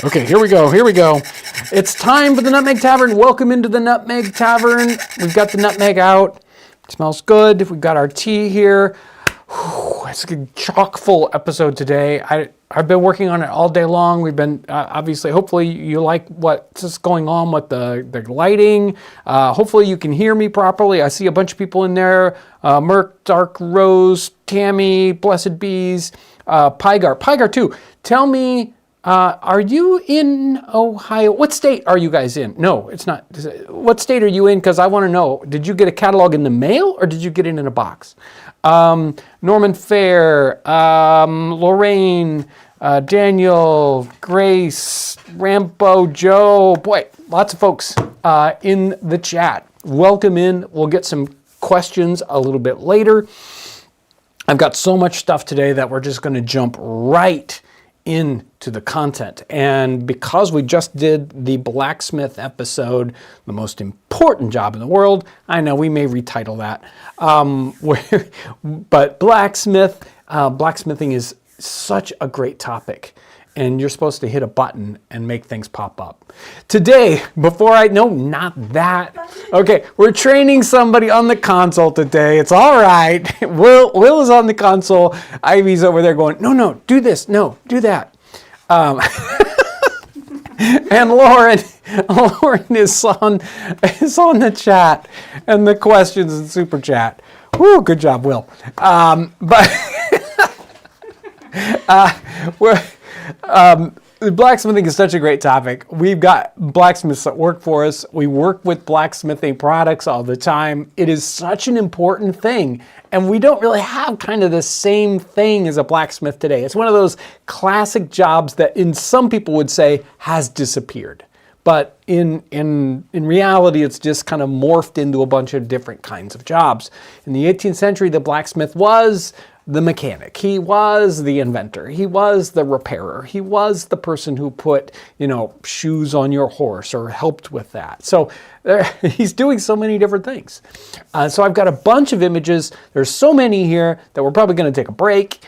Okay, here we go. It's time for the Nutmeg Tavern. Welcome into the Nutmeg Tavern. We've got the nutmeg out. It smells good. We've got our tea here. Whew, it's a chock full episode today. I've been working on it all day long. We've been, obviously, hopefully you like what's going on with the lighting. Hopefully you can hear me properly. I see a bunch of people in there. Merc, Dark Rose, Tammy, Blessed Bees, Pygar too. Tell me, are you in Ohio? What state are you guys in? No, it's not. What state are you in? Because I want to know. Did you get a catalog in the mail or did you get it in a box? Norman Fair, Lorraine, Daniel, Grace, Rambo, Joe. Boy, lots of folks in the chat. Welcome in. We'll get some questions a little bit later. I've got so much stuff today that we're just going to jump right into the content. And because we just did the Blacksmith episode, the most important job in the world, I know we may retitle that, but blacksmithing is such a great topic, and you're supposed to hit a button and make things pop up. Today, not that. Okay, we're training somebody on the console today. It's all right. Will is on the console. Ivy's over there going, no, do this, no, do that. And Lauren is on the chat and the questions in super chat. Woo, good job, Will. Blacksmithing is such a great topic. We've got blacksmiths that work for us. We work with blacksmithing products all the time. It is such an important thing. And we don't really have kind of the same thing as a blacksmith today. It's one of those classic jobs that in some people would say has disappeared. But in reality, it's just kind of morphed into a bunch of different kinds of jobs. In the 18th century, the blacksmith was the mechanic. He was the inventor. He was the repairer. He was the person who put, shoes on your horse or helped with that. So he's doing so many different things. So I've got a bunch of images. There's so many here that we're probably going to take a break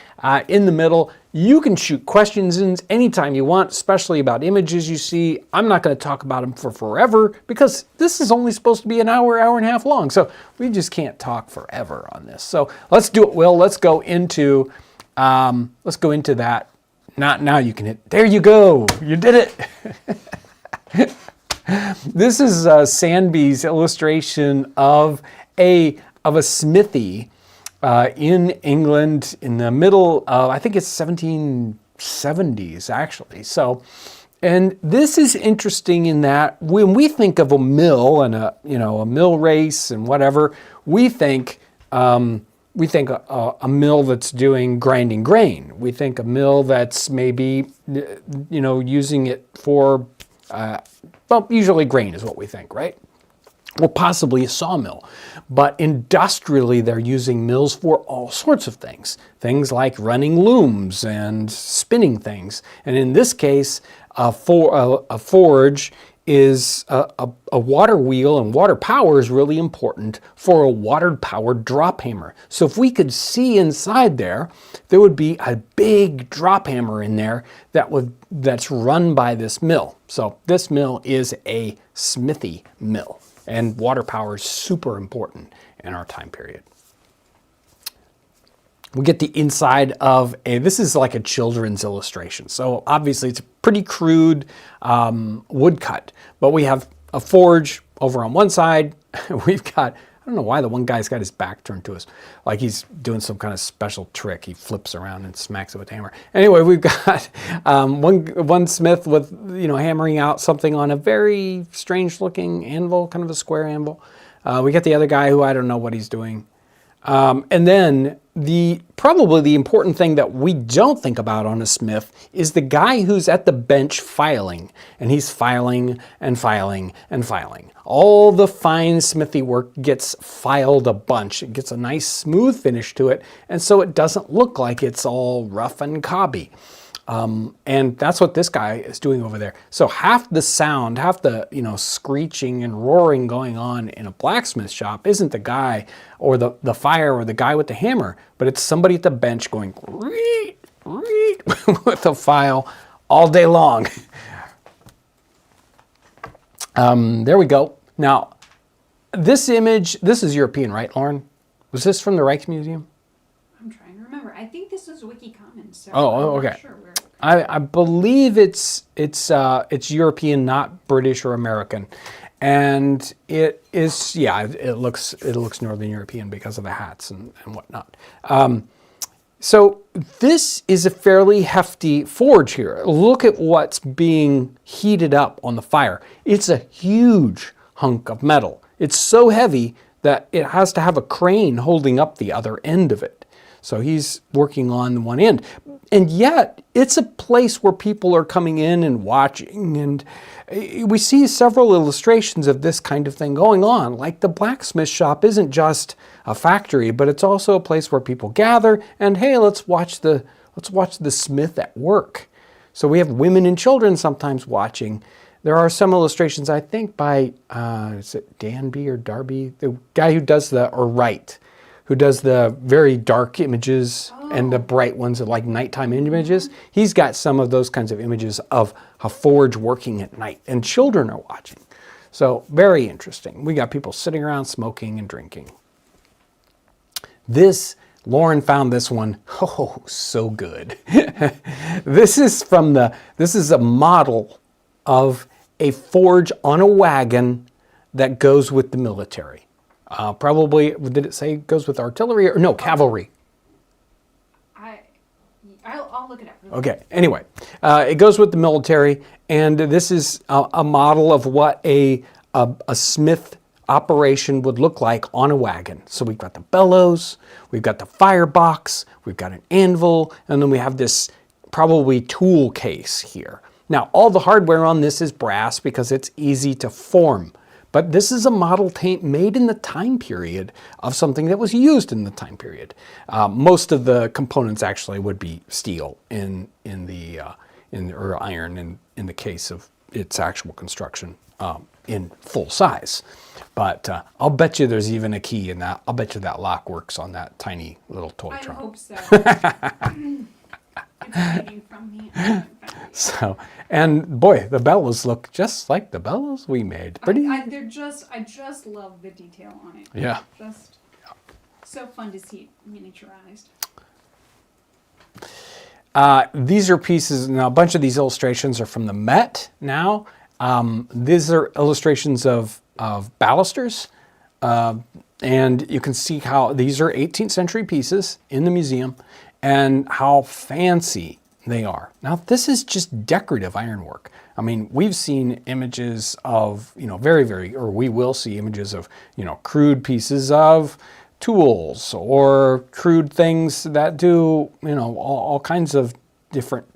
in the middle. You can shoot questions in anytime you want, especially about images you see. I'm not going to talk about them for forever because this is only supposed to be an hour and a half long. So we just can't talk forever on this. So let's do it, Will. Let's go into that. Not now. You can hit. There you go. You did it. This is Sandby's illustration of a smithy in England in the middle of, I think it's 1770s actually. So, and this is interesting in that when we think of a mill and a mill race and whatever, we think a mill that's doing grinding grain. We think a mill that's maybe using it for usually grain is what we think, right? Or possibly a sawmill. But industrially, they're using mills for all sorts of things. Things like running looms and spinning things. And in this case, a forge is a water wheel, and water power is really important for a water-powered drop hammer. So if we could see inside there would be a big drop hammer in there that's run by this mill. So this mill is a smithy mill. And water power is super important in our time period. We get the inside of this is like a children's illustration. So obviously it's a pretty crude woodcut, but we have a forge over on one side. We've got, I don't know why the one guy's got his back turned to us, like he's doing some kind of special trick. He flips around and smacks it with a hammer. Anyway, we've got one smith with, hammering out something on a very strange looking anvil, kind of a square anvil. We got the other guy who I don't know what he's doing. And then probably the important thing that we don't think about on a smith is the guy who's at the bench filing, and he's filing and filing and filing. All the fine smithy work gets filed a bunch. It gets a nice smooth finish to it, and so it doesn't look like it's all rough and cobby. And that's what this guy is doing over there. So half the sound, half the screeching and roaring going on in a blacksmith shop isn't the guy or the fire or the guy with the hammer, but it's somebody at the bench going reet, reet with a file all day long. There we go. Now, this image, this is European, right, Lauren? Was this from the Rijksmuseum? I'm trying to remember. I think this is Wiki Commons. So Oh, I'm okay. not sure where. I believe it's European, not British or American, and it is, yeah, it looks Northern European because of the hats and whatnot. So this is a fairly hefty forge here. Look at what's being heated up on the fire. It's a huge hunk of metal. It's so heavy that it has to have a crane holding up the other end of it. So he's working on one end. And yet, it's a place where people are coming in and watching. And we see several illustrations of this kind of thing going on. Like the blacksmith shop isn't just a factory, but it's also a place where people gather and, hey, let's watch the smith at work. So we have women and children sometimes watching. There are some illustrations, I think, by, is it Danby or Darby? The guy who does who does the very dark images and the bright ones are like nighttime images. He's got some of those kinds of images of a forge working at night, and children are watching. So very interesting. We got people sitting around smoking and drinking. Lauren found this one. Oh, so good. This is a model of a forge on a wagon that goes with the military. Probably, did it say it goes with artillery or no, cavalry? I'll look it up. Okay, anyway, it goes with the military, and this is a model of what a smith operation would look like on a wagon. So we've got the bellows, we've got the firebox, we've got an anvil, and then we have this probably tool case here. Now, all the hardware on this is brass because it's easy to form. But this is a model made in the time period of something that was used in the time period. Most of the components actually would be steel or iron in the case of its actual construction in full size. But I'll bet you there's even a key in that. I'll bet you that lock works on that tiny little toy trunk. I hope so. It's hiding from me. So, and boy, the bellows look just like the bellows we made. Pretty. I just love the detail on it. Yeah. Just so fun to see miniaturized. These are pieces. Now, a bunch of these illustrations are from the Met. Now, these are illustrations of balusters, and you can see how these are 18th century pieces in the museum, and how fancy they are. Now, this is just decorative ironwork. I mean, we've seen images of, or we will see images of, crude pieces of tools or crude things that do, all kinds of different,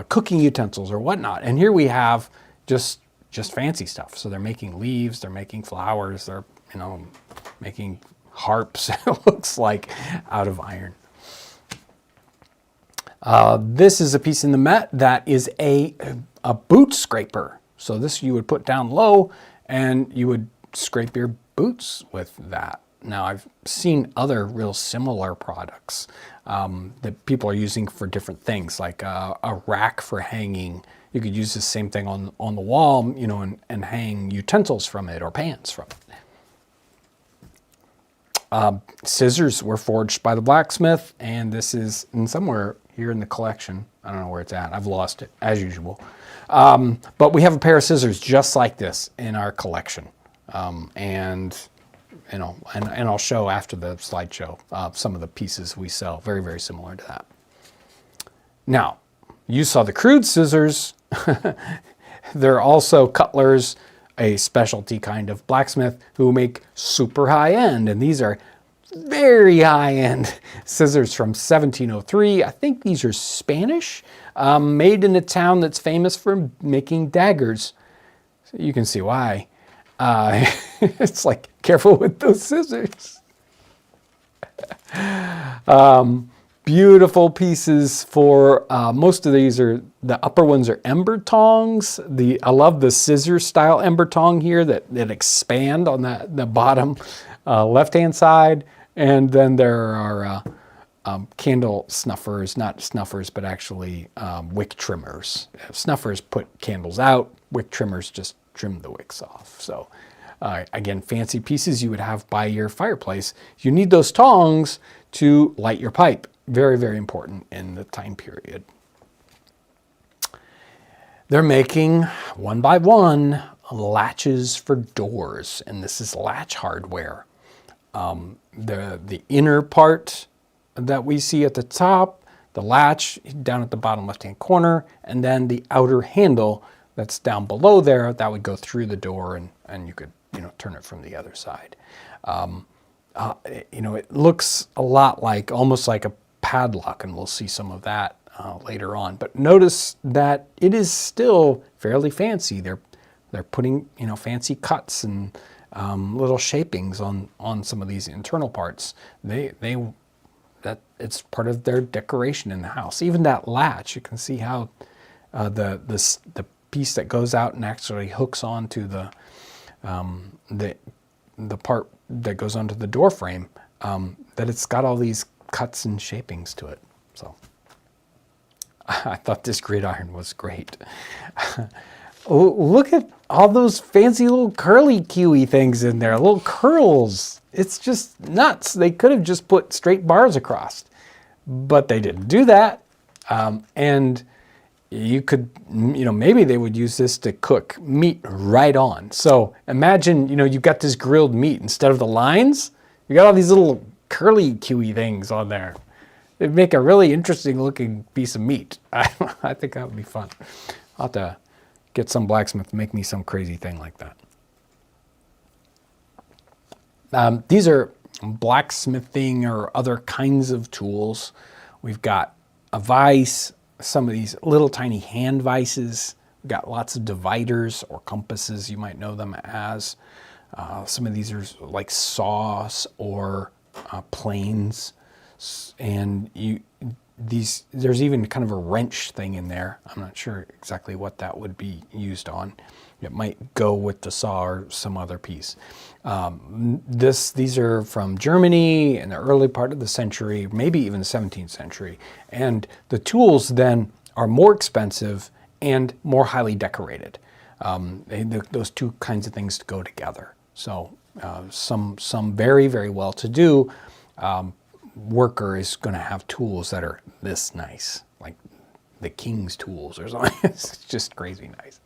cooking utensils or whatnot. And here we have just fancy stuff. So they're making leaves, they're making flowers, they're, making harps, it looks like, out of iron. This is a piece in the Met that is a boot scraper. So this you would put down low and you would scrape your boots with that. Now, I've seen other real similar products that people are using for different things, like a rack for hanging. You could use the same thing on the wall, and hang utensils from it or pans from it. Scissors were forged by the blacksmith, and this is somewhere here in the collection. I don't know where it's at. I've lost it, as usual. But we have a pair of scissors just like this in our collection. And I'll show after the slideshow some of the pieces we sell, very, very similar to that. Now, you saw the crude scissors. There are also cutlers, a specialty kind of blacksmith who make super high end, and these are very high end scissors from 1703. I think these are Spanish, made in a town that's famous for making daggers. So you can see why. It's like, careful with those scissors. Beautiful pieces for, most of these are, the upper ones are ember tongs. I love the scissor style ember tong here that expand on the bottom left-hand side. And then there are candle snuffers, not snuffers, but actually wick trimmers. Snuffers put candles out, wick trimmers just trim the wicks off. So again, fancy pieces you would have by your fireplace. You need those tongs to light your pipe. Very, very important in the time period. They're making, one by one, latches for doors, and this is latch hardware. The inner part that we see at the top, the latch down at the bottom left-hand corner, and then the outer handle that's down below there, that would go through the door, and you could turn it from the other side. It looks a lot like, almost like a padlock, and we'll see some of that later on. But notice that it is still fairly fancy. They're putting fancy cuts and little shapings on some of these internal parts. That it's part of their decoration in the house. Even that latch, you can see how the piece that goes out and actually hooks onto the part that goes onto the door frame. That it's got all these cuts and shapings to it. So I thought this gridiron was great. Look at all those fancy little curly Q-y things in there, little curls. It's just nuts. They could have just put straight bars across, but they didn't do that. And you could, maybe they would use this to cook meat right on. So imagine, you've got this grilled meat. Instead of the lines, you got all these little curly Q-y things on there. It'd make a really interesting looking piece of meat. I think that would be fun. I'll have to get some blacksmith to make me some crazy thing like that. These are blacksmithing or other kinds of tools. We've got a vise, some of these little tiny hand vices. We've got lots of dividers or compasses, you might know them as. Some of these are like saws or planes. And there's even kind of a wrench thing in there. I'm not sure exactly what that would be used on. It might go with the saw or some other piece. These are from Germany in the early part of the century, maybe even the 17th century. And the tools then are more expensive and more highly decorated. Those two kinds of things go together. So some very, very well-to-do worker is going to have tools that are this nice, like the king's tools or something. It's just crazy nice.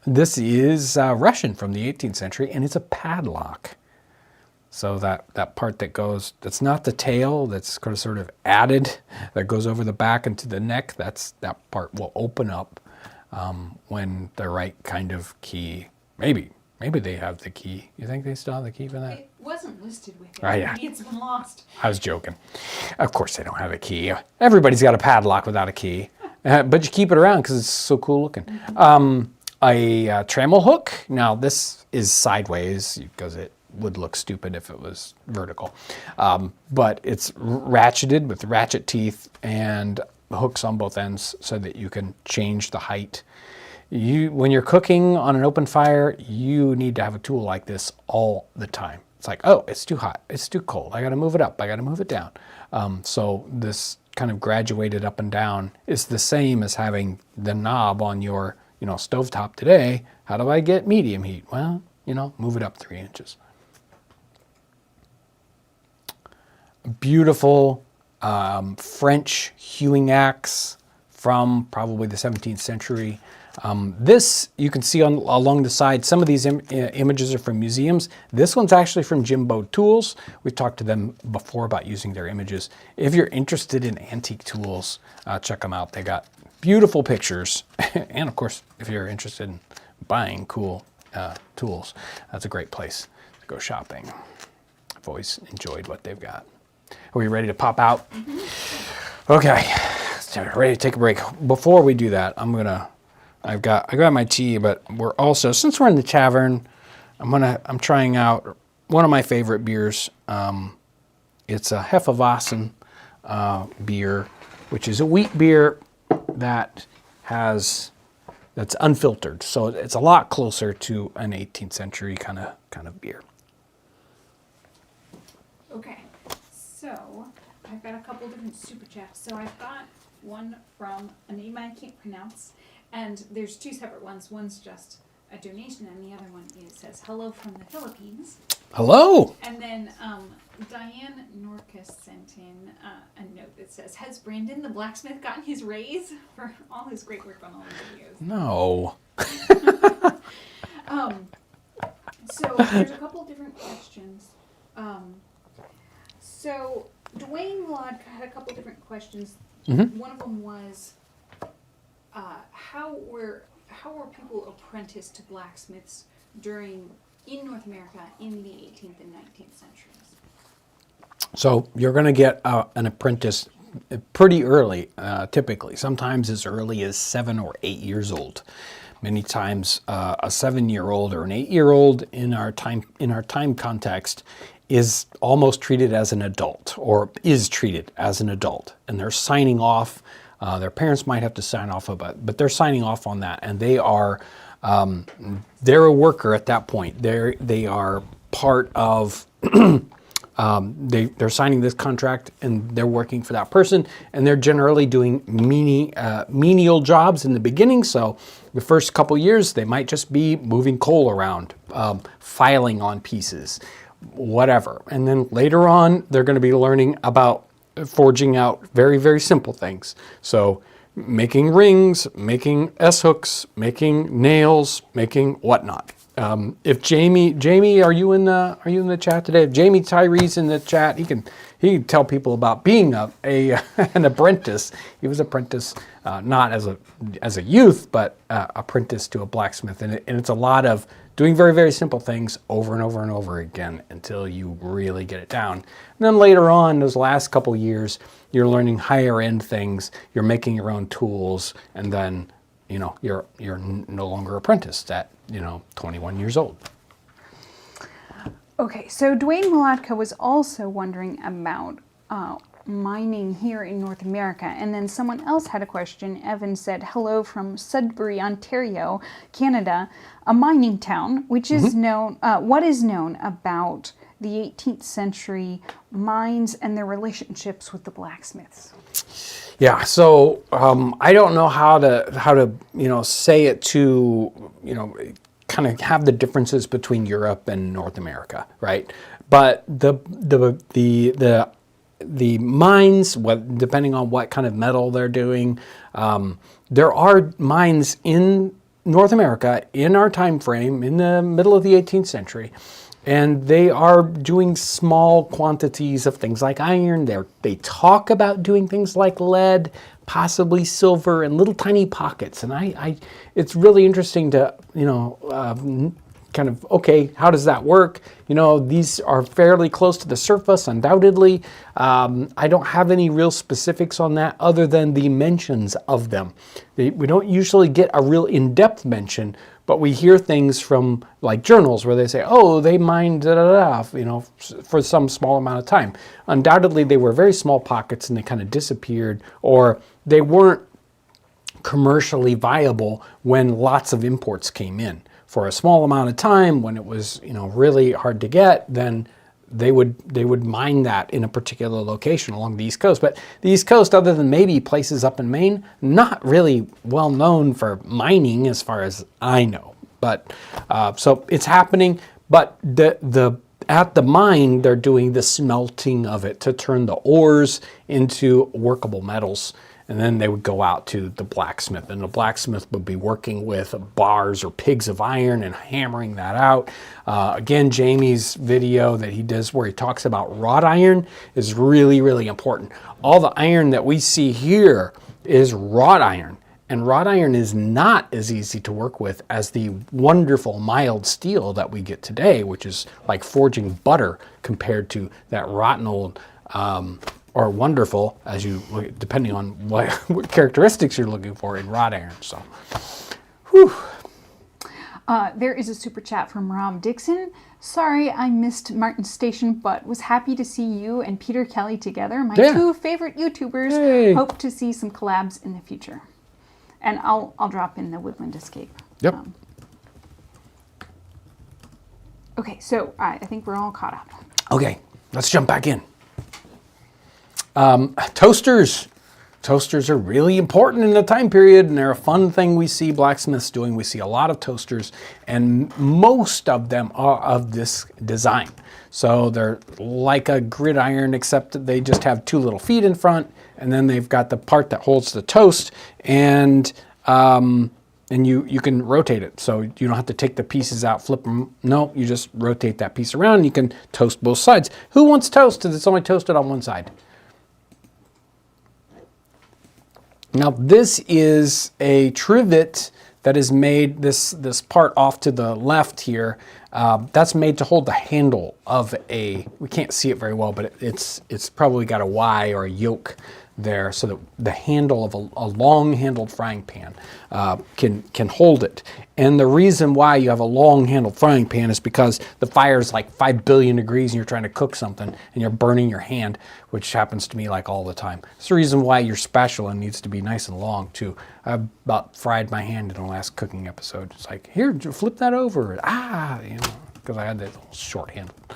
This is Russian from the 18th century, and it's a padlock. So that part that goes, that's not the tail, that's sort of added, that goes over the back into the neck, that part will open up when the right kind of key, maybe they have the key. You think they still have the key for that? It wasn't listed with it. Yeah. Maybe it's been lost. I was joking. Of course they don't have a key. Everybody's got a padlock without a key. But you keep it around because it's so cool looking. A trammel hook. Now this is sideways because it would look stupid if it was vertical. But it's ratcheted with ratchet teeth and hooks on both ends so that you can change the height. When you're cooking on an open fire, you need to have a tool like this all the time. It's like, oh, it's too hot, it's too cold, I gotta move it up, I gotta move it down. So this kind of graduated up and down is the same as having the knob on your stovetop today. How do I get medium heat? Well, move it up 3 inches. Beautiful French hewing axe from probably the 17th century. This you can see along the side. Some of these images are from museums. This one's actually from Jimbo Tools. We've talked to them before about using their images. If you're interested in antique tools, check them out. They got beautiful pictures. And of course, if you're interested in buying cool tools, that's a great place to go shopping. I've always enjoyed what they've got. Are we ready to pop out? Mm-hmm. Okay, so ready to take a break. Before we do that, I got my tea, but we're also, since we're in the tavern, I'm trying out one of my favorite beers. It's a Hefeweizen beer, which is a wheat beer that's unfiltered. So it's a lot closer to an 18th century kind of beer. Okay, so I've got a couple different super chats. So I've got one from a name I can't pronounce, and there's two separate ones. One's just a donation, and the other one says hello from the Philippines. Hello. And then Diane Norcus sent in a note that says, "Has Brandon the blacksmith gotten his raise for all his great work on all the videos?" No. So there's a couple different questions. So Dwayne Lodge had a couple different questions. Mm-hmm. One of them was, how were people apprenticed to blacksmiths in North America in the 18th and 19th centuries? So you're going to get an apprentice pretty early, typically. Sometimes as early as 7 or 8 years old. Many times, a 7-year-old or an 8-year-old in our time context is almost treated as an adult, or is treated as an adult, and they're signing off. Their parents might have to sign off about it, but they're signing off on that, and they are they're a worker at that point. They are part of. They're signing this contract and they're working for that person, and they're generally doing menial jobs in the beginning. So the first couple years they might just be moving coal around, filing on pieces, whatever. And then later on they're going to be learning about forging out very, very simple things. So making rings, making S-hooks, making nails, making whatnot. If Jamie, are you in the chat today? If Jamie Tyree's in the chat, he can tell people about being an apprentice. He was apprentice not as a youth, but apprentice to a blacksmith, and it's a lot of doing very, very simple things over and over and over again until you really get it down. And then later on, those last couple years, you're learning higher end things. You're making your own tools, and then you're no longer apprenticed at 21 years old. Okay, so Dwayne Malatka was also wondering about mining here in North America, and then someone else had a question. Evan said, "Hello from Sudbury, Ontario, Canada, a mining town, which is known. What is known about the 18th century mines and their relationships with the blacksmiths?" Yeah, so I don't know how to say it to kind of have the differences between Europe and North America, right? But the mines, depending on what kind of metal they're doing, there are mines in North America in our time frame in the middle of the 18th century. And they are doing small quantities of things like iron. They talk about doing things like lead, possibly silver, in little tiny pockets. And it's really interesting to, kind of, okay, how does that work? These are fairly close to the surface, undoubtedly. I don't have any real specifics on that other than the mentions of them. We don't usually get a real in-depth mention, but we hear things from like journals where they say, oh, they mined for some small amount of time. Undoubtedly, they were very small pockets and they kind of disappeared, or they weren't commercially viable when lots of imports came in. For a small amount of time, when it was really hard to get, then they would mine that in a particular location along the East Coast. But the East Coast, other than maybe places up in Maine, not really well known for mining as far as I know. But so it's happening. But at the mine, they're doing the smelting of it to turn the ores into workable metals. And then they would go out to the blacksmith, and the blacksmith would be working with bars or pigs of iron and hammering that out. Again, Jamie's video that he does where he talks about wrought iron is really, really important. All the iron that we see here is wrought iron, and wrought iron is not as easy to work with as the wonderful mild steel that we get today, which is like forging butter compared to that rotten old or wonderful, depending on what characteristics you're looking for in wrought iron. So, whew. There is a super chat from Rob Dixon. Sorry I missed Martin's station, but was happy to see you and Peter Kelly together. My two favorite YouTubers. Hey. Hope to see some collabs in the future. And I'll drop in the Woodland Escape. Yep. Okay, so I think we're all caught up. Okay, let's jump back in. Toasters. Toasters are really important in the time period, and they're a fun thing we see blacksmiths doing. We see a lot of toasters, and most of them are of this design. So they're like a gridiron, except that they just have two little feet in front, and then they've got the part that holds the toast, and you can rotate it. So you don't have to take the pieces out, flip them. No, you just rotate that piece around, and you can toast both sides. Who wants toast if it's only toasted on one side? Now this is a trivet that is made, this part off to the left here, that's made to hold the handle of we can't see it very well, but it's probably got a Y or a yoke there, so that the handle of a long-handled frying pan can hold it. And the reason why you have a long-handled frying pan is because the fire is like 5 billion degrees and you're trying to cook something and you're burning your hand, which happens to me like all the time. It's the reason why your spatula needs to be nice and long too. I about fried my hand in the last cooking episode. It's like, here, flip that over. Because I had that little short-handled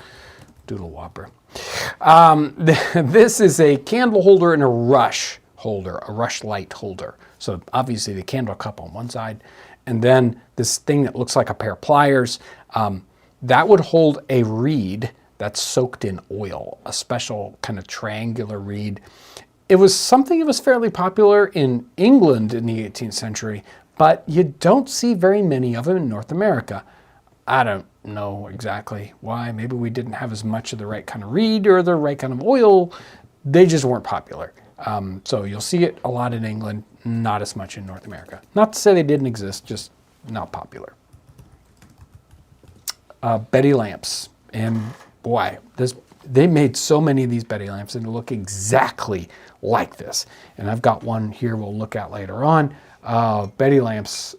doodle whopper. This is a candle holder and a rush holder, a rush light holder. So obviously the candle cup on one side, and then this thing that looks like a pair of pliers, that would hold a reed that's soaked in oil, a special kind of triangular reed. It was something that was fairly popular in England in the 18th century, but you don't see very many of them in North America. I don't know exactly why. Maybe we didn't have as much of the right kind of reed or the right kind of oil. They just weren't popular. So you'll see it a lot in England, not as much in North America. Not to say they didn't exist, just not popular. Betty lamps. And boy, they made so many of these Betty lamps and they look exactly like this. And I've got one here we'll look at later on. Betty lamps,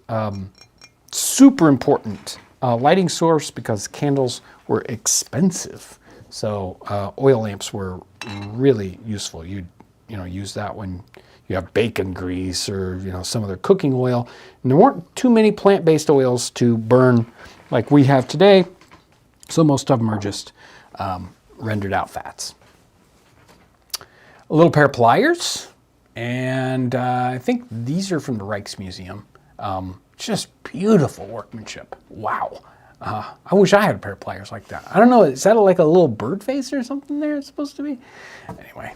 super important lighting source because candles were expensive. So oil lamps were really useful. You'd use that when you have bacon grease or some other cooking oil. And there weren't too many plant-based oils to burn like we have today. So most of them are just rendered out fats. A little pair of pliers, and I think these are from the Rijksmuseum. Just beautiful workmanship. Wow. I wish I had a pair of pliers like that. I don't know, is that like a little bird face or something there it's supposed to be? Anyway,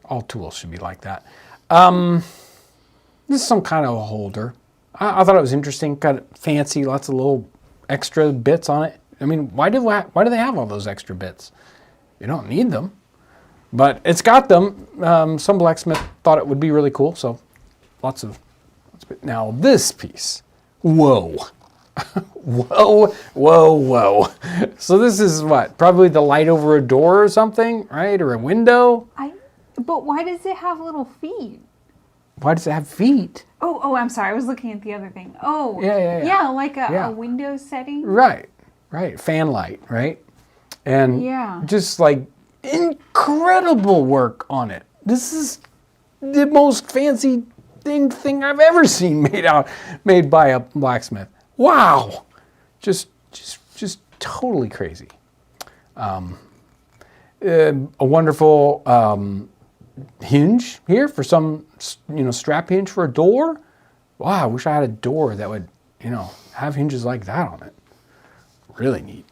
all tools should be like that. This is some kind of a holder. I thought it was interesting, kind of fancy, lots of little extra bits on it. I mean, why do they have all those extra bits? You don't need them, but it's got them. Some blacksmith thought it would be really cool, so lots of. Now this piece, whoa, whoa, whoa, whoa. So this is what? Probably the light over a door or something, right? Or a window? But why does it have little feet? Why does it have feet? Oh, I'm sorry. I was looking at the other thing. Oh, yeah. Yeah, like a window setting. Right. Fan light, right? And just like incredible work on it. This is the most fancy thing I've ever seen made by a blacksmith. Wow. Just totally crazy. A wonderful hinge here for some, strap hinge for a door. Wow, I wish I had a door that would, have hinges like that on it. Really neat.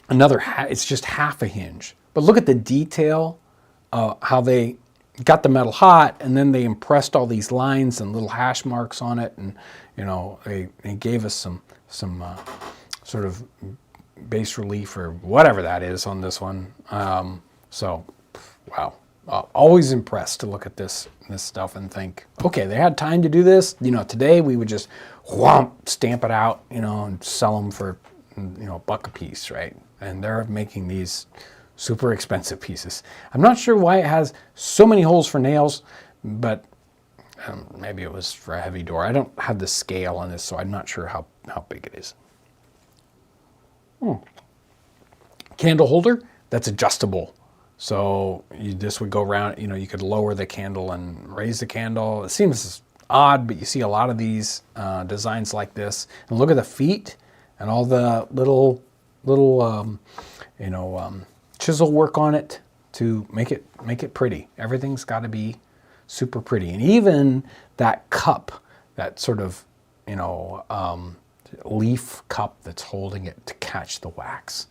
It's just half a hinge. But look at the detail, how they got the metal hot and then they impressed all these lines and little hash marks on it. And, they gave us some sort of bas relief or whatever that is on this one. So, wow. Always impressed to look at this stuff and think, okay, they had time to do this. Today we would just stamp it out, and sell them for, $1 a piece, right? And they're making these super expensive pieces. I'm not sure why it has so many holes for nails, but maybe it was for a heavy door. I don't have the scale on this, so I'm not sure how big it is. Candle holder, that's adjustable. So this would go around, you could lower the candle and raise the candle. It seems odd, but you see a lot of these designs like this. And look at the feet and all the little chisel work on it to make it pretty. Everything's got to be super pretty, and even that cup, that sort of leaf cup that's holding it to catch the wax,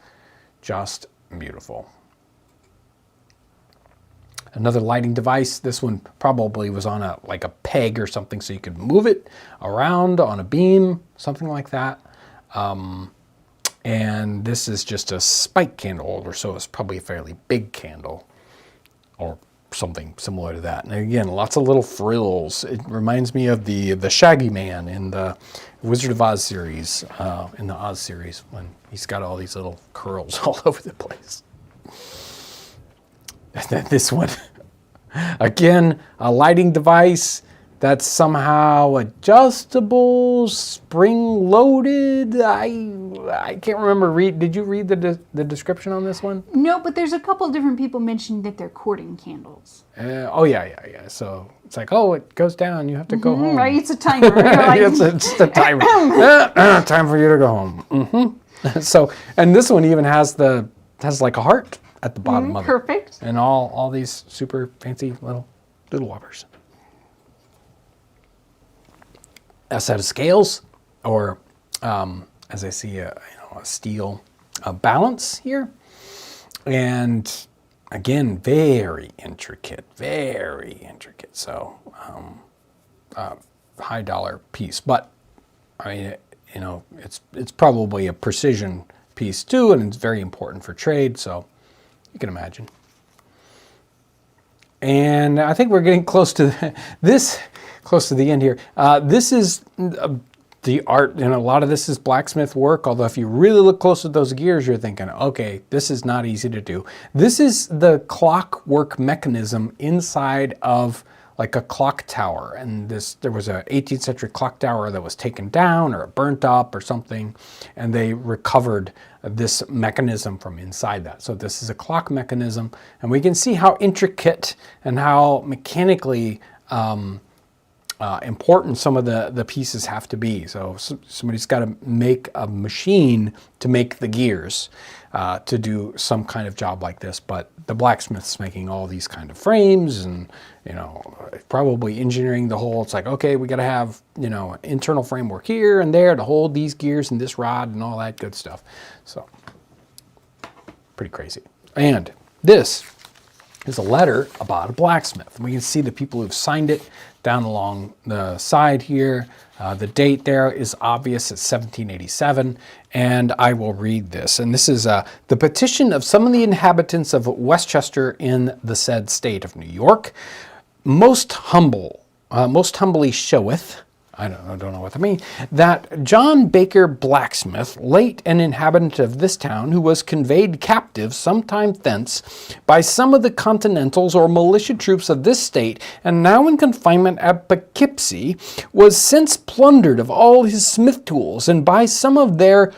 just beautiful. Another lighting device. This one probably was on a peg or something, so you could move it around on a beam, something like that. And this is just a spike candle holder, so it's probably a fairly big candle or something similar to that. And again, lots of little frills. It reminds me of the Shaggy Man in the Wizard of Oz series, in the Oz series, when he's got all these little curls all over the place. And then this one, again, a lighting device that's somehow adjustable, spring-loaded. I can't remember. Did you read the description on this one? No, but there's a couple different people mentioning that they're courting candles. Yeah. So it's like, it goes down. You have to go home. Right? It's a timer. You're like, it's a timer. Time for you to go home. Mm-hmm. So, and this one even has like a heart at the bottom of it. Perfect. And all these super fancy little doodle whoppers. A set of scales, or as I see a steel balance here, and again very intricate. So high dollar piece, but I mean it's probably a precision piece too, and it's very important for trade. So you can imagine. And I think we're getting close to the end here. This is the art, and a lot of this is blacksmith work, although if you really look close at those gears, you're thinking, okay, this is not easy to do. This is the clockwork mechanism inside of like a clock tower. And there was a 18th century clock tower that was taken down or burnt up or something, and they recovered this mechanism from inside that. So this is a clock mechanism, and we can see how intricate and how mechanically important some of the pieces have to be. So somebody's got to make a machine to make the gears to do some kind of job like this. But the blacksmith's making all these kind of frames and probably engineering the whole. It's like, okay, we got to have an internal framework here and there to hold these gears and this rod and all that good stuff. So pretty crazy. And this is a letter about a blacksmith. We can see the people who've signed it down along the side here. The date there is obvious. It's 1787, and I will read this. And this is the petition of some of the inhabitants of Westchester in the said state of New York. Most humbly showeth, I don't know what that means, that John Baker Blacksmith, late an inhabitant of this town, who was conveyed captive some time thence by some of the Continentals or militia troops of this state, and now in confinement at Poughkeepsie, was since plundered of all his smith tools, and by some of the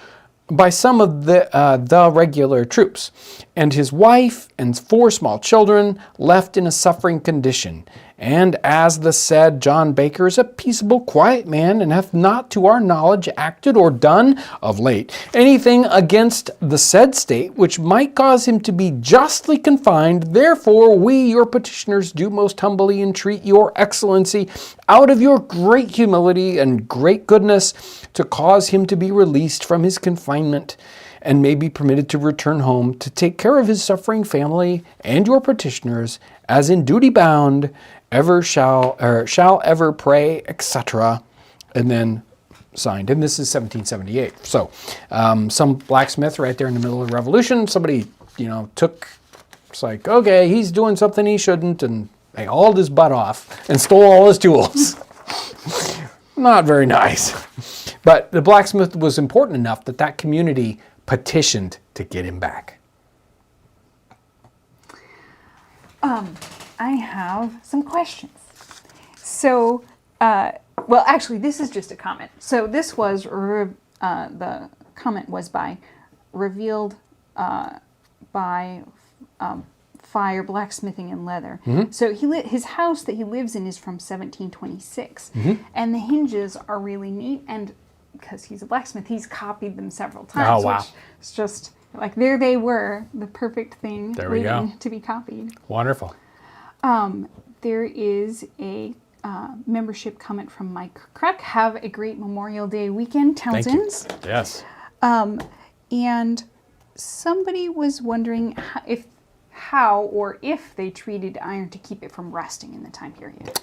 regular troops, and his wife and 4 small children left in a suffering condition. And as the said John Baker is a peaceable, quiet man, and hath not to our knowledge acted or done of late anything against the said state which might cause him to be justly confined, therefore we, your petitioners, do most humbly entreat your excellency, out of your great humility and great goodness, to cause him to be released from his confinement, and may be permitted to return home to take care of his suffering family and your petitioners, as in duty bound, ever shall ever pray, etc. And then signed. And this is 1778. So some blacksmith right there in the middle of the Revolution, somebody, it's like, okay, he's doing something he shouldn't, and they hauled his butt off and stole all his tools. Not very nice. But the blacksmith was important enough that community petitioned to get him back. I have some questions. So, actually, this is just a comment. So this was, the comment was revealed by Fire, Blacksmithing, and Leather. Mm-hmm. So his house that he lives in is from 1726. Mm-hmm. And the hinges are really neat. And because he's a blacksmith, he's copied them several times. Oh, wow. Which is just like, there they were, the perfect thing There we go. waiting to be copied. Wonderful. There is a membership comment from Mike Cruck. Have a great Memorial Day weekend, Townsends. Thank you. Yes. And somebody was wondering how or if they treated iron to keep it from rusting in the time period.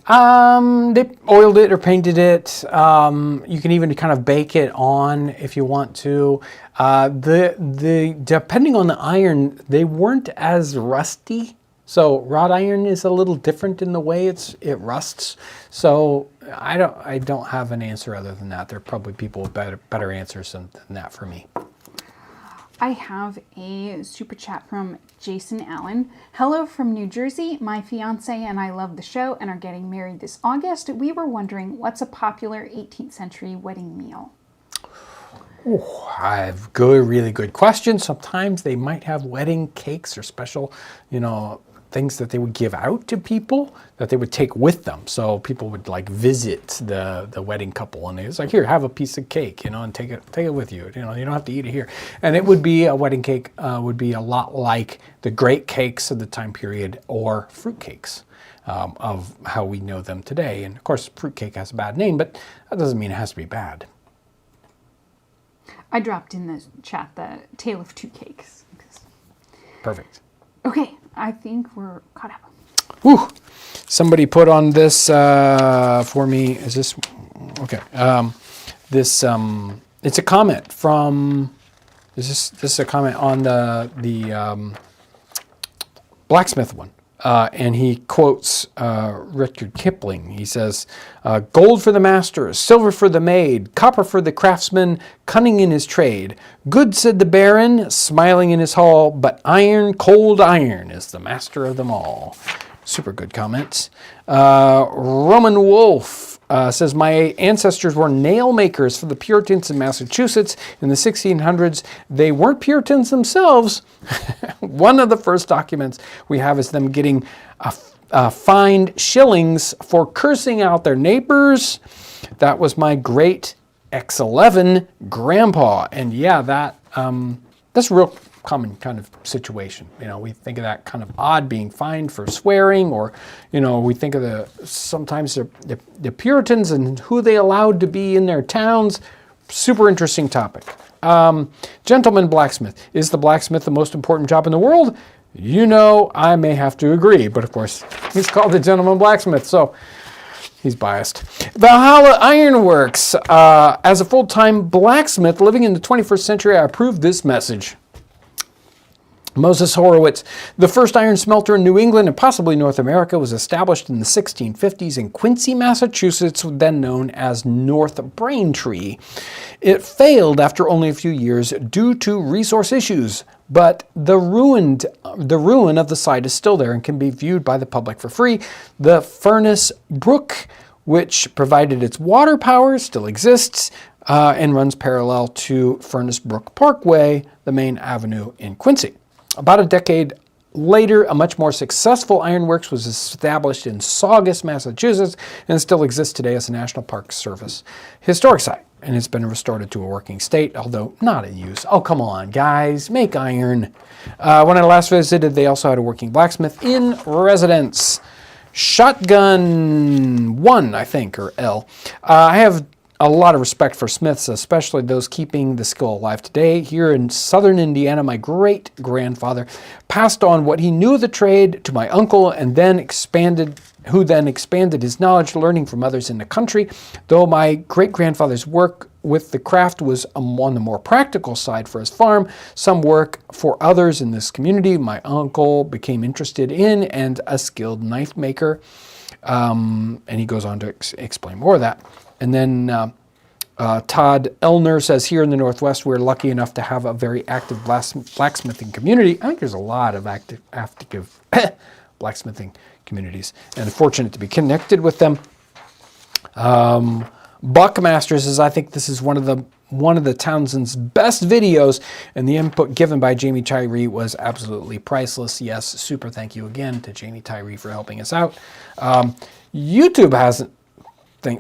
They oiled it or painted it. You can even kind of bake it on if you want to. Depending on the iron, they weren't as rusty. So wrought iron is a little different in the way it rusts. So I don't have an answer other than that. There are probably people with better answers than that for me. I have a super chat from Jason Allen. Hello from New Jersey. My fiance and I love the show and are getting married this August. We were wondering, what's a popular 18th century wedding meal? Oh, I have really good question. Sometimes they might have wedding cakes or special, things that they would give out to people that they would take with them. So people would like visit the wedding couple and it's like, here, have a piece of cake, and take it with you. You don't have to eat it here. And it would be a wedding cake would be a lot like the great cakes of the time period or fruit cakes of how we know them today. And of course, fruit cake has a bad name, but that doesn't mean it has to be bad. I dropped in the chat the Tale of Two Cakes. Perfect. Okay, I think we're caught up. Whew. Somebody put on this for me. Is this okay? It's a comment from. This is a comment on the Blacksmith one, and he quotes Rudyard Kipling. He says, "Gold for the master, silver for the maid, copper for the craftsman, cunning in his trade. Good," said the baron, smiling in his hall, "but iron, cold iron, is the master of them all." Super good comments. Roman Wolf says, "My ancestors were nail makers for the Puritans in Massachusetts in the 1600s. They weren't Puritans themselves." One of the first documents we have is them getting fined shillings for cursing out their neighbors. That was my great X11 grandpa. And yeah, that's a real common kind of situation. We think of that kind of odd, being fined for swearing, or we think of sometimes the Puritans and who they allowed to be in their towns. Super interesting topic. Gentleman blacksmith. Is the blacksmith the most important job in the world? I may have to agree, but of course he's called the gentleman blacksmith, so he's biased. Valhalla Ironworks. As a full-time blacksmith living in the 21st century, I approve this message. Moses Horowitz. The first iron smelter in New England and possibly North America was established in the 1650s in Quincy, Massachusetts, then known as North Braintree. It failed after only a few years due to resource issues, but the ruin of the site is still there and can be viewed by the public for free. The Furnace Brook, which provided its water power, still exists and runs parallel to Furnace Brook Parkway, the main avenue in Quincy. About a decade later, a much more successful ironworks was established in Saugus, Massachusetts, and still exists today as a National Park Service historic site. And it's been restored to a working state, although not in use. Oh, come on, guys, make iron. When I last visited, they also had a working blacksmith in residence. Shotgun 1, I think, or L. I have a lot of respect for smiths, especially those keeping the skill alive today. Here in southern Indiana, my great-grandfather passed on what he knew of the trade to my uncle, and who then expanded his knowledge, learning from others in the country. Though my great-grandfather's work with the craft was on the more practical side for his farm, some work for others in this community, my uncle became interested in and a skilled knife maker. And he goes on to explain more of that. And then Todd Elner says, here in the Northwest, we're lucky enough to have a very active blacksmithing community. I think there's a lot of active blacksmithing communities, and fortunate to be connected with them. Buckmaster says, I think this is one of the Townsend's best videos, and the input given by Jamie Tyree was absolutely priceless. Yes, super thank you again to Jamie Tyree for helping us out. YouTube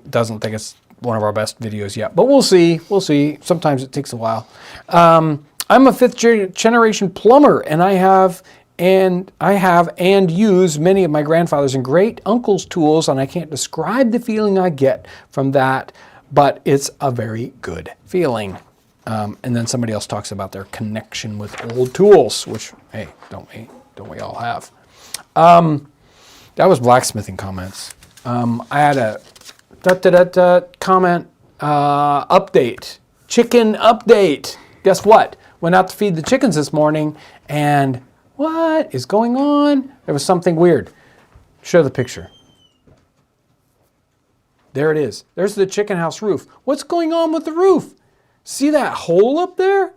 doesn't think it's one of our best videos yet, but we'll see. We'll see. Sometimes it takes a while. I'm a fifth generation plumber, and I have and use many of my grandfather's and great uncle's tools, and I can't describe the feeling I get from that, but it's a very good feeling. And then somebody else talks about their connection with old tools, which, hey, don't we all have? That was blacksmithing comments. I had a comment update, chicken update. Guess what? Went out to feed the chickens this morning, and what is going on? There was something weird. Show the picture. There it is. There's the chicken house roof. What's going on with the roof? See that hole up there?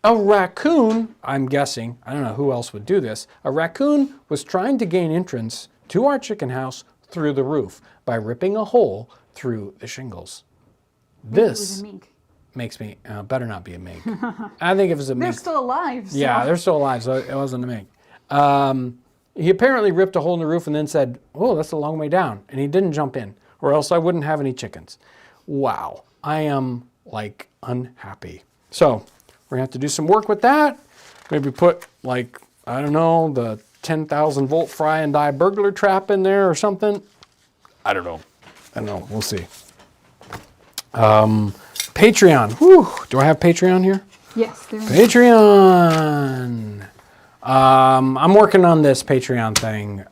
A raccoon, I'm guessing, I don't know who else would do this, a raccoon was trying to gain entrance to our chicken house through the roof by ripping a hole through the shingles. Maybe it This was a mink. makes me, better not be a mink. I think if it was a They're mink. still alive. So. Yeah, they're still alive, so it wasn't a mink. He apparently ripped a hole in the roof and then said, oh, that's a long way down. And he didn't jump in, or else I wouldn't have any chickens. Wow, I am like unhappy. So we're gonna have to do some work with that. Maybe put like, I don't know, the 10,000 volt fry and die burglar trap in there or something. I don't know. We'll see. Patreon. Whew. Do I have Patreon here? Yes, there is. Patreon. I'm working on this Patreon thing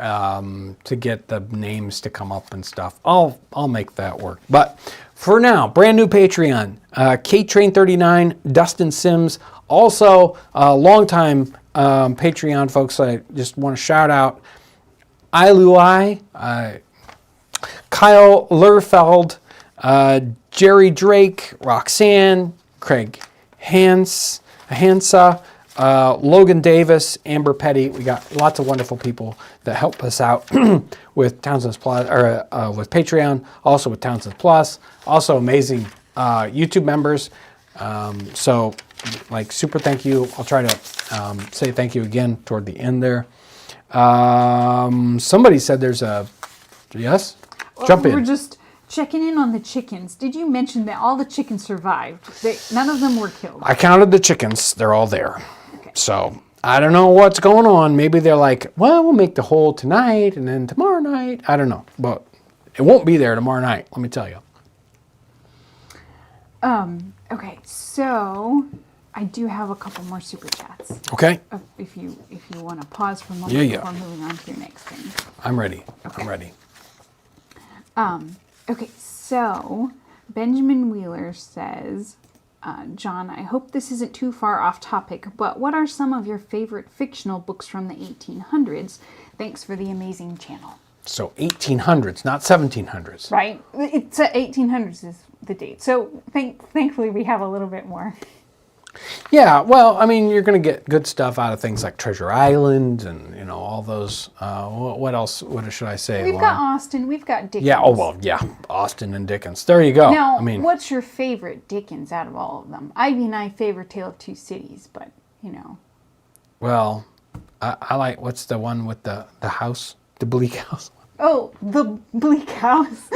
to get the names to come up and stuff. I'll make that work. But for now, brand new Patreon. KTrain39, Dustin Sims. Also, longtime Patreon folks. I just want to shout out Ilui, Kyle Lerfeld, Jerry Drake, Roxanne, Craig Hansa, Logan Davis, Amber Petty. We got lots of wonderful people that help us out with Townsends Plus, or with Patreon, also with Townsends Plus, also amazing YouTube members. So, like, super thank you. I'll try to say thank you again toward the end there. Somebody said there's a yes. Jump in. We're just checking in on the chickens. Did you mention that all the chickens survived? None of them were killed. I counted the chickens. They're all there. Okay. So I don't know what's going on. Maybe they're like, well, we'll make the hole tonight and then tomorrow night. I don't know. But it won't be there tomorrow night, let me tell you. Okay, so I do have a couple more super chats. Okay. If you want to pause for a moment Yeah. before moving on to your next thing. I'm ready. Okay. I'm ready. Okay, so Benjamin Wheeler says, John, I hope this isn't too far off topic, but what are some of your favorite fictional books from the 1800s? Thanks for the amazing channel. So 1800s, not 1700s. Right? It's 1800s is the date. So thankfully we have a little bit more. Yeah, well, I mean, you're going to get good stuff out of things like Treasure Island and, you know, all those. What else? What should I say? We've got Austen. We've got Dickens. Yeah, oh, well, yeah. Austen and Dickens. There you go. Now, I mean, what's your favorite Dickens out of all of them? Ivy and I favor Tale of Two Cities, but, you know. well, I like, what's the one with the house? The bleak house? Oh, The Bleak House.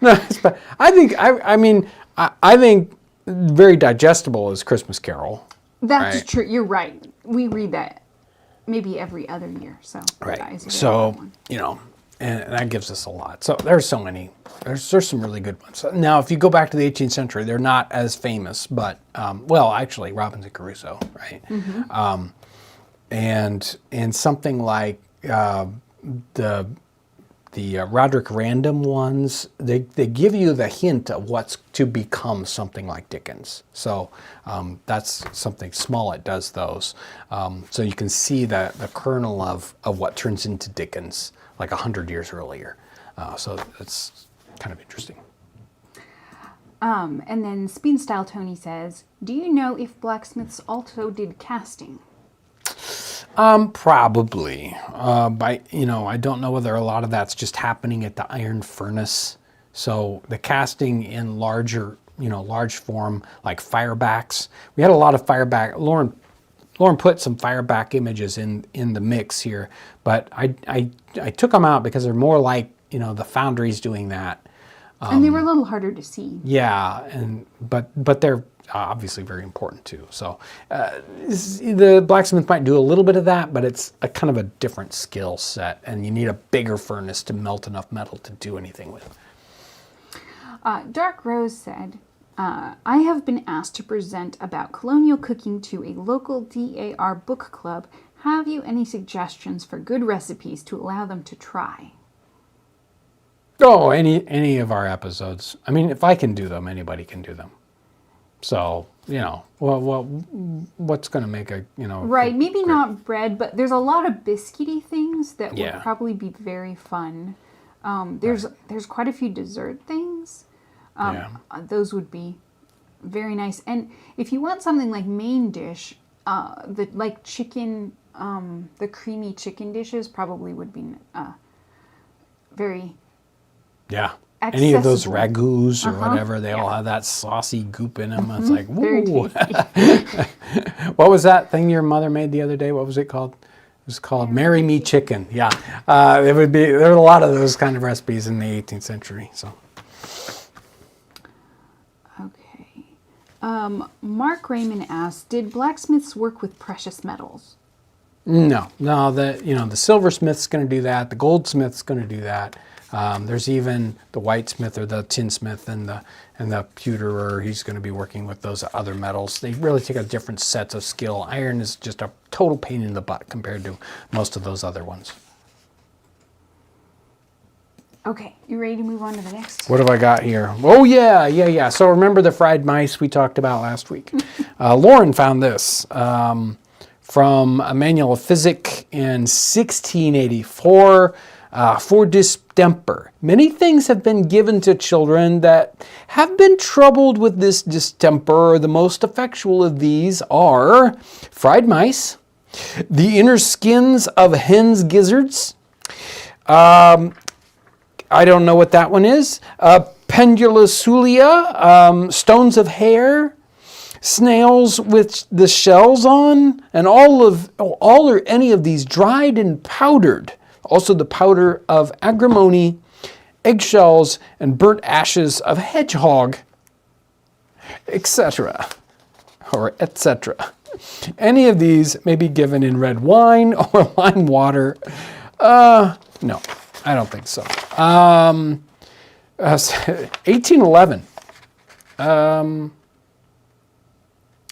No, it's bad. I think very digestible is Christmas Carol. That's Right. true. You're right. We read that maybe every other year. So Right. that is a good So, one. you know, and that gives us a lot. So there's so many. There's some really good ones. Now, if you go back to the 18th century, they're not as famous, but, well, actually, Robinson Crusoe, right? Mm-hmm. And something like the Roderick Random ones, they give you the hint of what's to become something like Dickens. So that's something Smollett does those. So you can see the kernel of what turns into Dickens like 100 years earlier. So it's kind of interesting. And then Speed Style Tony says, do you know if blacksmiths also did casting? Probably. I don't know whether a lot of that's just happening at the iron furnace. So the casting in large form, like firebacks. We had a lot of fireback. Lauren put some fireback images in the mix here, but I took them out because they're more like, the foundries doing that. And they were a little harder to see. Yeah, but they're obviously very important too. So the blacksmith might do a little bit of that, but it's a kind of a different skill set, and you need a bigger furnace to melt enough metal to do anything with. Dark Rose said, I have been asked to present about colonial cooking to a local DAR book club. Have you any suggestions for good recipes to allow them to try? Oh, any of our episodes. I mean, if I can do them, anybody can do them. So, what's going to make a, Right, maybe not bread, but there's a lot of biscuity things that would Yeah. probably be very fun. There's quite a few dessert things. Those would be very nice. And if you want something like main dish, the creamy chicken dishes probably would be very Yeah. Any of those accessible. ragouts or whatever, they all have that saucy goop in them. It's like, Very woo. tasty. What was that thing your mother made the other day? What was it called? It was called Marry Me Chicken. Yeah. There were a lot of those kind of recipes in the 18th century. So. Okay. Mark Raymond asked, did blacksmiths work with precious metals? No. The silversmith's going to do that. The goldsmith's going to do that. There's even the whitesmith or the tinsmith and the pewterer. He's going to be working with those other metals. They really take a different sets of skill. Iron is just a total pain in the butt compared to most of those other ones. Okay, you ready to move on to the next? What have I got here? Oh, yeah. So remember the fried mice we talked about last week? Lauren found this from a manual of physics in 1684 for distemper. Many things have been given to children that have been troubled with this distemper. The most effectual of these are fried mice, the inner skins of hen's gizzards, I don't know what that one is. Pendulasulia, stones of hair, snails with the shells on, and all or any of these dried and powdered. Also the powder of agrimony, eggshells, and burnt ashes of hedgehog, etc. Or etc. Any of these may be given in red wine or lime water. No. I don't think so. 1811.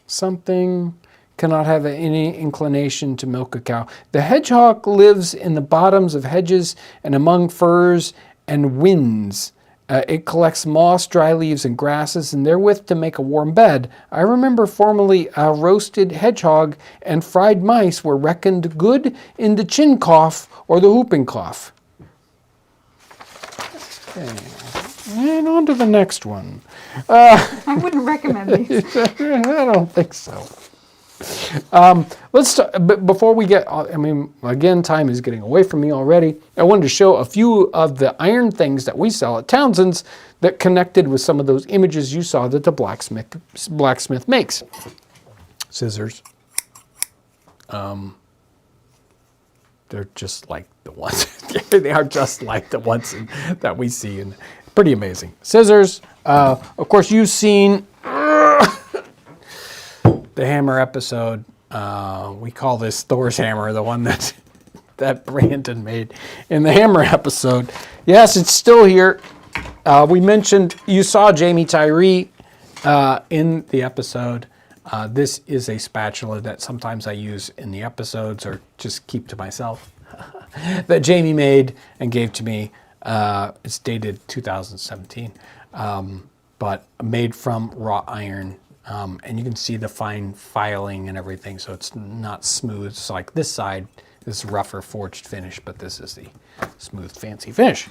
Something cannot have any inclination to milk a cow. The hedgehog lives in the bottoms of hedges and among firs and whins. It collects moss, dry leaves, and grasses, and therewith to make a warm bed. I remember formerly a roasted hedgehog and fried mice were reckoned good in the chin cough or the whooping cough. Okay. And on to the next one. I wouldn't recommend these. I don't think so. Let's start, but before we get, again, time is getting away from me already. I wanted to show a few of the iron things that we sell at Townsends that connected with some of those images you saw that the blacksmith makes. Scissors. They're just like the ones. They are just like the ones that we see, and pretty amazing. Scissors. Of course, you've seen the hammer episode. We call this Thor's hammer, the one that Brandon made in the hammer episode. Yes, it's still here. We mentioned, you saw Jamie Tyree in the episode. This is a spatula that sometimes I use in the episodes or just keep to myself that Jamie made and gave to me. It's dated 2017, but made from wrought iron. And you can see the fine filing and everything, so it's not smooth. It's like this side is rougher forged finish, but this is the smooth, fancy finish.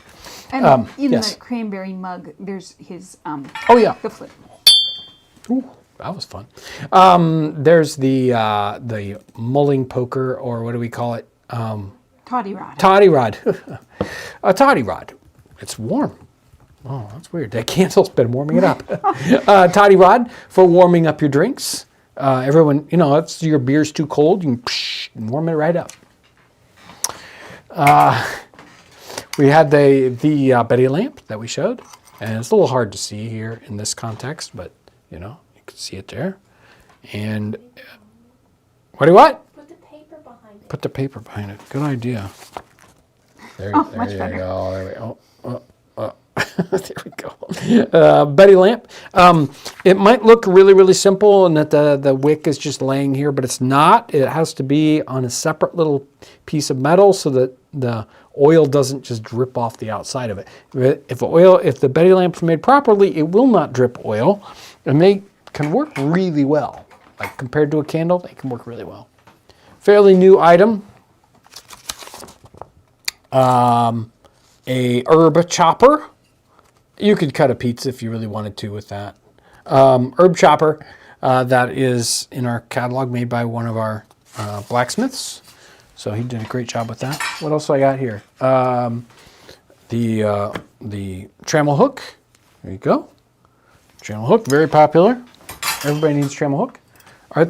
And yes. the cranberry mug, there's his Oh yeah. the flip. Ooh, that was fun. There's the mulling poker, or what do we call it? Toddy rod. Toddy rod. A toddy rod. It's warm. Oh, that's weird. That candle's been warming it up. Toddy rod for warming up your drinks. Everyone, it's your beer's too cold, you can warm it right up. We had the Betty lamp that we showed. And it's a little hard to see here in this context, but you know, you can see it there. And what? Put the paper behind it. Put the paper behind it. Good idea. There, Oh, there much you better. go. There we go. There we go. Betty lamp. It might look really, really simple and that the wick is just laying here, but it's not. It has to be on a separate little piece of metal so that the oil doesn't just drip off the outside of it. If the Betty lamp is made properly, it will not drip oil, and they can work really well. Like compared to a candle, they can work really well. Fairly new item. A herb chopper. You could cut a pizza if you really wanted to with that. Herb chopper that is in our catalog, made by one of our blacksmiths. So he did a great job with that. What else do I got here? The trammel hook. There you go. Trammel hook, very popular. Everybody needs trammel hook.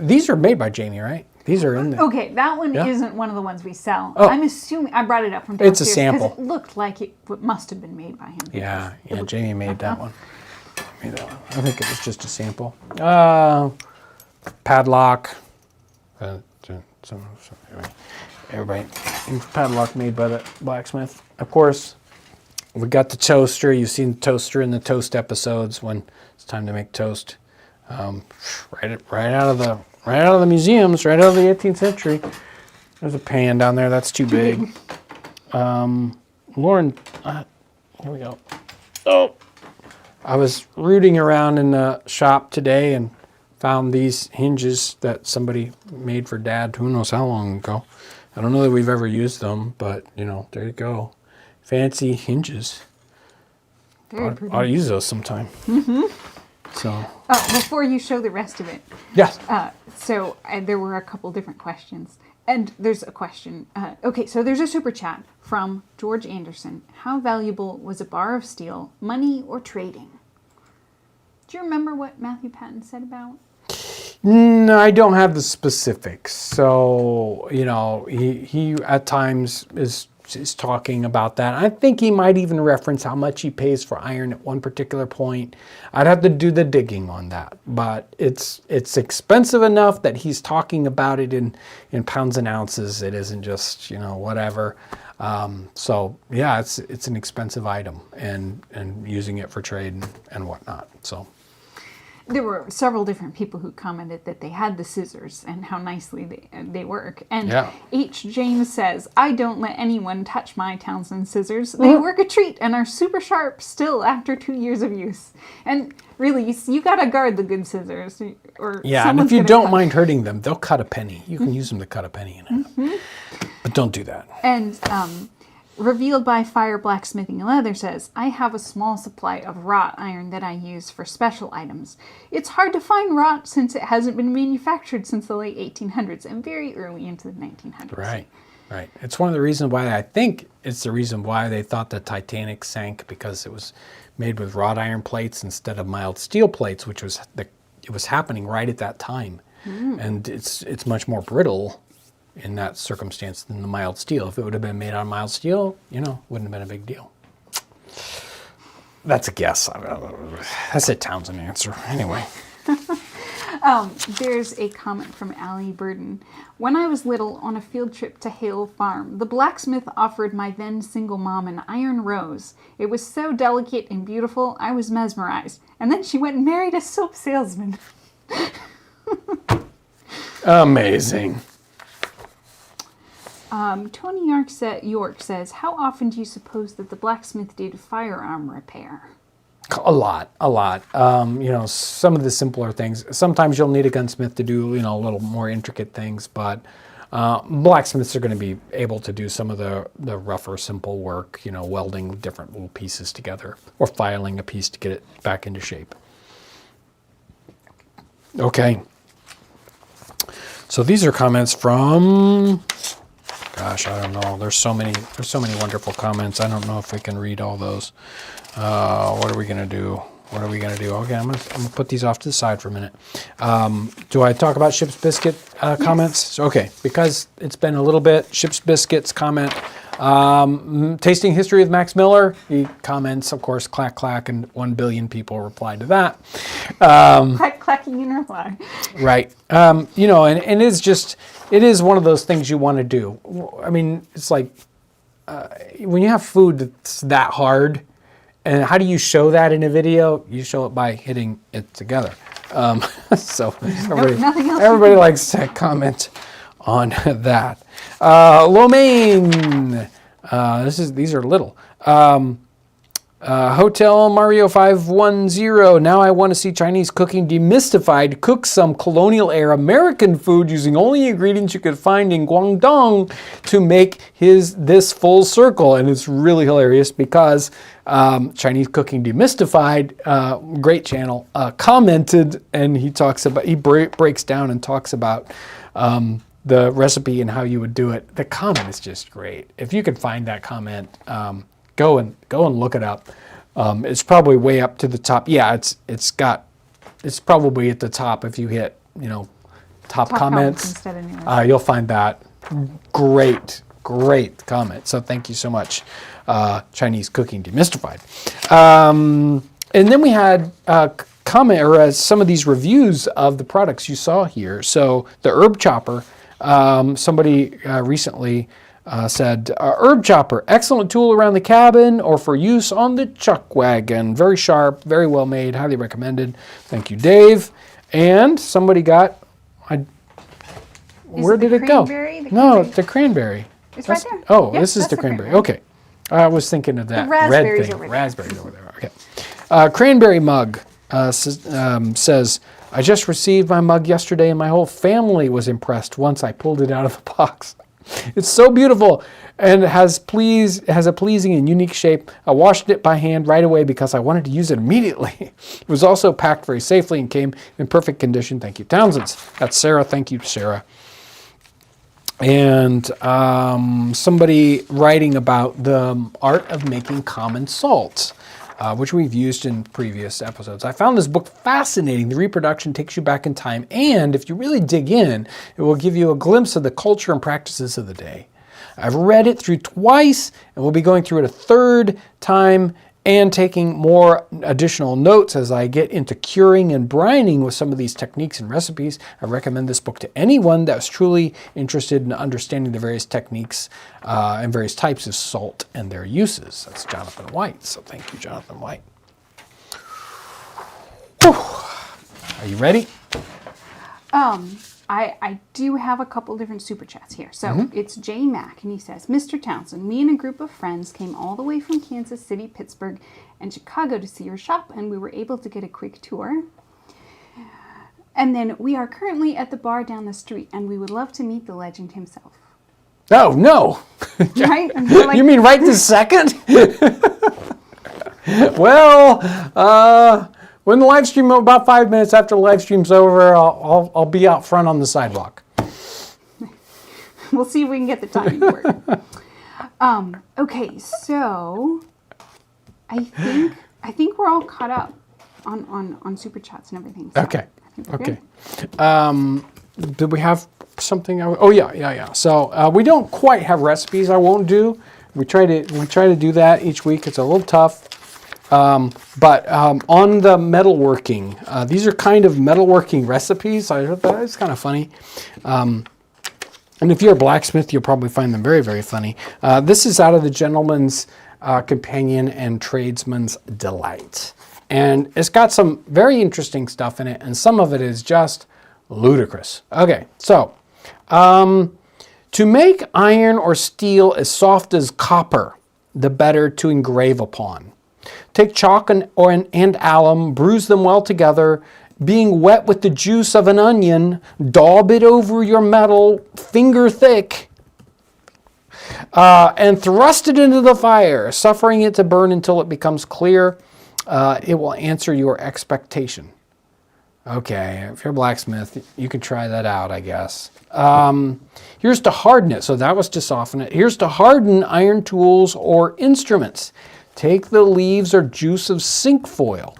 These are made by Jamie, right? These are in there. Okay, that one Yeah. isn't one of the ones we sell. Oh. I'm assuming I brought it up from It's a downstairs sample. because it looked like it must have been made by him. Yeah, Jamie made that one. Made that one. I think it was just a sample. Padlock. Everybody. Padlock made by the blacksmith. Of course, we got the toaster. You've seen the toaster in the toast episodes when it's time to make toast. Right out of the museums, right out of the 18th century. There's a pan down there. That's too big. Lauren, here we go. Oh, I was rooting around in the shop today and found these hinges that somebody made for Dad who knows how long ago. I don't know that we've ever used them, but you know, there you go. Fancy hinges. Very pretty. I'll use those sometime. So, Before you show the rest of it, yes. There were a couple different questions. And there's a question. So there's a super chat from George Anderson. How valuable was a bar of steel, money or trading? Do you remember what Matthew Patton said about? No, I don't have the specifics. So, you know, he at times is talking about that. I think he might even reference how much he pays for iron at one particular point. I'd have to do the digging on that, but it's expensive enough that he's talking about it in pounds and ounces. It isn't just, you know, whatever. So yeah, it's an expensive item and using it for trade and whatnot. So. There were several different people who commented that they had the scissors and how nicely they work. And Yeah. H. James says, I don't let anyone touch my Townsends scissors. They work a treat and are super sharp still after 2 years of use. And really, you gotta guard the good scissors. Or Yeah, and if you don't mind hurting them, they'll cut a penny. You can use them to cut a penny in half. But don't do that. And Revealed by Fire Blacksmithing and Leather says, I have a small supply of wrought iron that I use for special items. It's hard to find wrought since it hasn't been manufactured since the late 1800s and very early into the 1900s. Right. It's one of the reasons why it's the reason why they thought the Titanic sank, because it was made with wrought iron plates instead of mild steel plates, which was it was happening right at that time. And it's much more brittle in that circumstance than the mild steel. If it would have been made on mild steel, you know, wouldn't have been a big deal. That's a guess. That's a Townsend answer. Anyway. There's a comment from Allie Burden. When I was little on a field trip to Hale Farm, the blacksmith offered my then single mom an iron rose. It was so delicate and beautiful, I was mesmerized. And then she went and married a soap salesman. Amazing. Tony York says, how often do you suppose that the blacksmith did firearm repair? A lot. You know, some of the simpler things. Sometimes you'll need a gunsmith to do, you know, a little more intricate things, but blacksmiths are going to be able to do some of the rougher, simple work, you know, welding different little pieces together or filing a piece to get it back into shape. Okay. So these are comments from... Gosh, I don't know. There's so many wonderful comments. I don't know if we can read all those. What are we gonna do? Okay, I'm gonna put these off to the side for a minute. Do I talk about Ship's Biscuit comments? Yes. Okay, because it's been a little bit. Ship's Biscuits comment. Tasting history of Max Miller. He comments, of course, clack, clack, and 1 billion people replied to that. Clack, clacking in reply. Right. And it is one of those things you want to do. I mean, it's like when you have food that's that hard, and how do you show that in a video? You show it by hitting it together. So everybody likes to comment on that. Lo mein. These are little. Hotel Mario 510. Now I want to see Chinese cooking demystified. Cook some colonial era American food using only ingredients you could find in Guangdong to make this full circle. And it's really hilarious because Chinese Cooking Demystified, great channel, commented, and he breaks down and talks about the recipe and how you would do it. The comment is just great. If you can find that comment, go and look it up. It's probably way up to the top. Yeah, it's probably at the top if you hit top comments. Instead of news. You'll find that. Great comment. So thank you so much, Chinese Cooking Demystified. And then we had some of these reviews of the products you saw here. So the herb chopper. Somebody recently said, herb chopper, excellent tool around the cabin or for use on the chuck wagon. Very sharp, very well made, highly recommended. Thank you, Dave. And somebody got, where did it go? No, the cranberry. It's right there. Oh, Yep, this is that's the cranberry. Okay. I was thinking of that raspberries red thing. over there. Raspberries over there. Okay. Cranberry mug says, I just received my mug yesterday and my whole family was impressed once I pulled it out of the box. It's so beautiful and it has a pleasing and unique shape. I washed it by hand right away because I wanted to use it immediately. It was also packed very safely and came in perfect condition. Thank you, Townsends. That's Sarah. Thank you, Sarah. And somebody writing about the art of making common salt, which we've used in previous episodes. I found this book fascinating. The reproduction takes you back in time, and if you really dig in, it will give you a glimpse of the culture and practices of the day. I've read it through twice, and we'll be going through it a third time and taking more additional notes as I get into curing and brining with some of these techniques and recipes. I recommend this book to anyone that's truly interested in understanding the various techniques and various types of salt and their uses. That's Jonathan White, so thank you, Jonathan White. Whew. Are you ready? I do have a couple different super chats here. So it's J Mac, and he says, Mr. Townsend, me and a group of friends came all the way from Kansas City, Pittsburgh, and Chicago to see your shop, and we were able to get a quick tour. And then we are currently at the bar down the street, and we would love to meet the legend himself. Oh, no. Right? And we're like, You mean right this second? Well, when the live stream, about 5 minutes after the live stream's over, I'll be out front on the sidewalk. we'll see if we can get the timing to work. Okay, so I think we're all caught up on super chats and everything. So Okay. I think we're good. Did we have something? Yeah. So we don't quite have recipes. I won't do. We try to do that each week. It's a little tough. But on the metalworking, these are kind of metalworking recipes. I thought that was kind of funny. And if you're a blacksmith, you'll probably find them very, very funny. This is out of the Gentleman's Companion and Tradesman's Delight. And it's got some very interesting stuff in it, and some of it is just ludicrous. Okay, so to make iron or steel as soft as copper, the better to engrave upon. Take chalk and alum, bruise them well together, being wet with the juice of an onion, daub it over your metal, finger thick, and thrust it into the fire, suffering it to burn until it becomes clear. It will answer your expectation. Okay, if you're a blacksmith, you can try that out, I guess. Here's to harden it. So that was to soften it. Here's to harden iron tools or instruments. Take the leaves or juice of cinquefoil,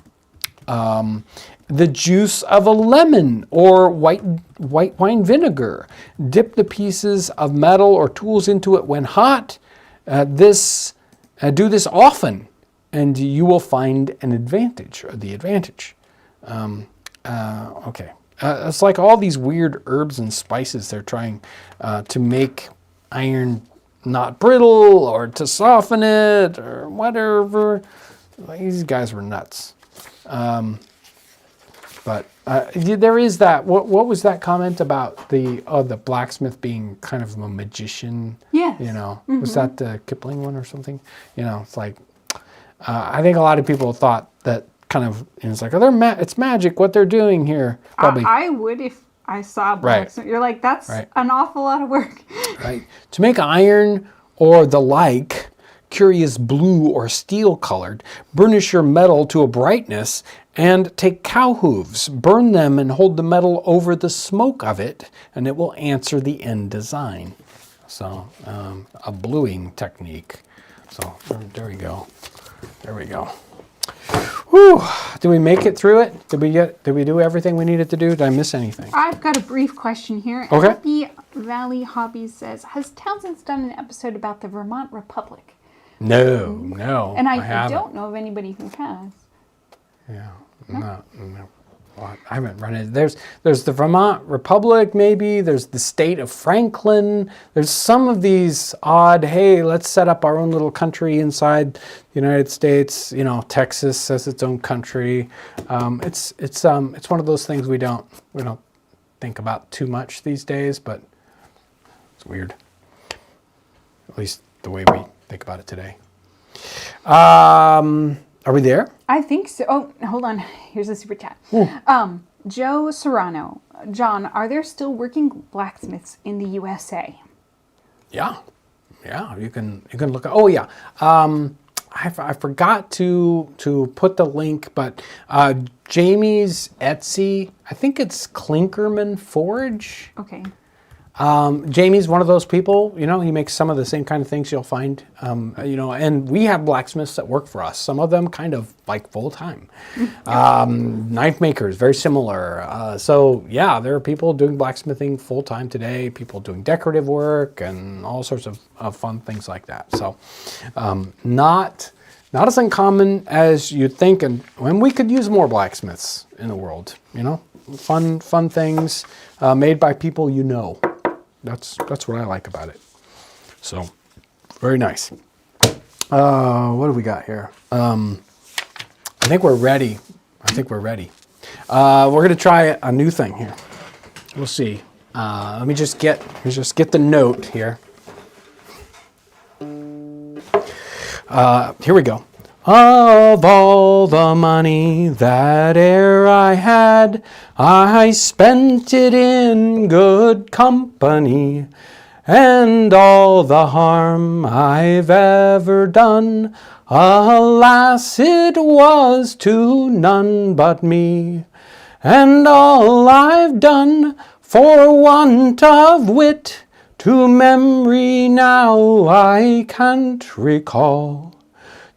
the juice of a lemon or white wine vinegar. Dip the pieces of metal or tools into it when hot. do this often, and you will find an advantage, or the advantage. Okay. It's like all these weird herbs and spices they're trying to make iron not brittle or to soften it or whatever. These guys were nuts. But there is that. What was that comment about the blacksmith being kind of a magician? Yes. You know, was that the Kipling one or something? You know, it's like I think a lot of people thought that kind of. It's like, it's magic what they're doing here. Probably. I would if I saw blacksmith. Right. You're like, that's an awful lot of work. Right. To make iron or the like, curious blue or steel colored, burnish your metal to a brightness and take cow hooves, burn them and hold the metal over the smoke of it, and it will answer the end design. So a bluing technique. So there we go. There we go. Whew. Did we make it through it? Did we do everything we needed to do? Did I miss anything? I've got a brief question here. Okay. Happy Valley Hobbies says, has Townsends done an episode about the Vermont Republic? No, and I haven't. don't know of anybody who has. Yeah, no. Well, I haven't run it. There's the Vermont Republic, maybe. There's the state of Franklin. There's some of these odd, hey, let's set up our own little country inside the United States. You know, Texas has its own country. It's one of those things we don't think about too much these days, but it's weird. At least the way we think about it today. Are we there? I think so. Oh, hold on. Here's a super chat. Joe Serrano. John, are there still working blacksmiths in the USA? Yeah. You can look. Oh yeah. I forgot to put the link, but Jamie's Etsy. I think it's Klinkerman Forge. Okay. Jamie's one of those people, he makes some of the same kind of things you'll find, and we have blacksmiths that work for us. Some of them kind of like full time. Knife makers, very similar. So yeah, there are people doing blacksmithing full time today, people doing decorative work and all sorts of fun things like that. So, not as uncommon as you'd think. And when we could use more blacksmiths in the world, fun things, made by people That's what I like about it. So, very nice. What do we got here? I think we're ready. We're going to try a new thing here. We'll see. Let me just get the note here. Here we go. Of all the money that e'er I had, I spent it in good company, and all the harm I've ever done, alas, it was to none but me. And all I've done for want of wit, to memory now I can't recall.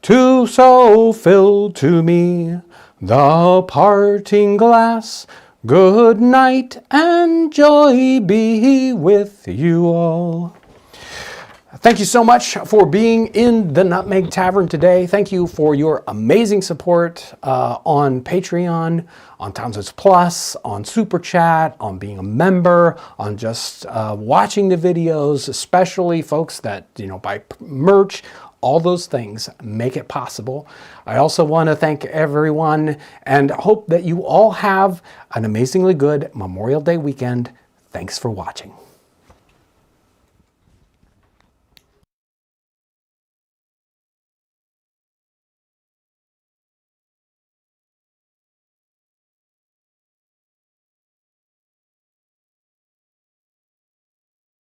To so fill to me the parting glass, good night and joy be with you all. Thank you so much for being in the Nutmeg Tavern today. Thank you for your amazing support on Patreon, on Townsends Plus, on Super Chat, on being a member, on just watching the videos, especially folks that buy merch. All those things make it possible. I also want to thank everyone and hope that you all have an amazingly good Memorial Day weekend. Thanks for watching.